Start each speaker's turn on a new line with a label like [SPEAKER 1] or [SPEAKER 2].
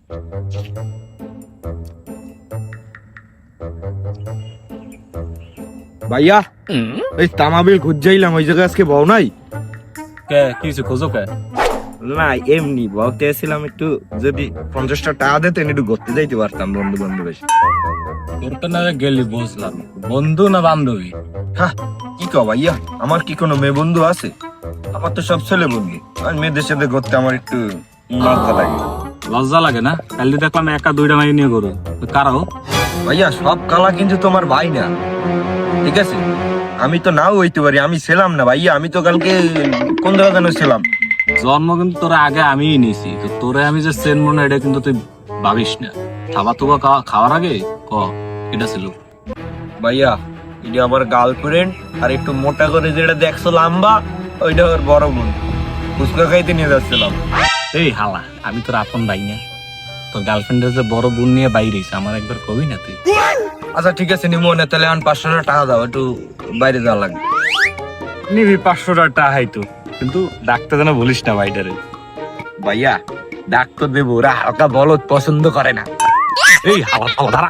[SPEAKER 1] ভাইয়া ওই তামাবিল খুঁজছিলাম, ওই জায়গায় আজকে বউ নাই?
[SPEAKER 2] কে কিছু খোঁজো কে?
[SPEAKER 1] না এমনি বলতে এসেছিলাম, একটু যদি 50টা টাকা দিতেন একটু ঘুরতে যাইতে পারতাম বন্ধু বান্ধবের।
[SPEAKER 2] করতে না গেলি বুঝলাম, বন্ধু না বান্ধবী?
[SPEAKER 1] হ্যাঁ কি কও ভাইয়া, আমার কি কোনো মেয়ে বন্ধু আছে? আমার তো সব ছেলে বন্ধু, আর মেয়েদের সাথে ঘুরতে আমার একটু লজ্জা লাগে।
[SPEAKER 2] লজ্জা লাগে না? কালি দেখলাম একা দুইটা মাই নিয়ে করো, কারাও?
[SPEAKER 1] ভাইয়া সব কালা কিন্তু তোমার ভাই না, ঠিক আছে? আমি তো নাও হইতে পারি, আমি ছিলাম না ভাইয়া, আমি তো কালকে কোন জায়গা যেন ছিলাম।
[SPEAKER 2] জন্ম কিন্তু তোরা আগে আমিই নিছি, তো তোরে আমি যে চেন মনে এটা কিন্তু তুই ভাবিস না। খাবার তো খাওয়ার আগে ক এটা ছিল।
[SPEAKER 1] ভাইয়া এটা আমার গার্লফ্রেন্ড, আর একটু মোটা করে যেটা দেখছো লম্বা, ওইটা ওর বড় বোন। ফুচকা খাইতে নিয়ে যাচ্ছিলাম।
[SPEAKER 2] এই হালা, আমি তোর আপন ভাই না? তোর গার্লফ্রেন্ডের যে বড় বোন নিয়ে বাইরে হইছে, আমার একবার কবি না তুই?
[SPEAKER 1] আচ্ছা ঠিক আছে নিমো না, তাহলে এখন 500 টাকা দাও, একটু বাইরে যাওয়া লাগবে।
[SPEAKER 2] নিবি 500 টাকা হাইতো, কিন্তু ডাক্তার যেন বলিস না ভাইটারে।
[SPEAKER 1] ভাইয়া ডাক্তার দেবো, ওরা হালকা বলদ পছন্দ করে না।
[SPEAKER 2] এই হালা হালা দাঁড়া।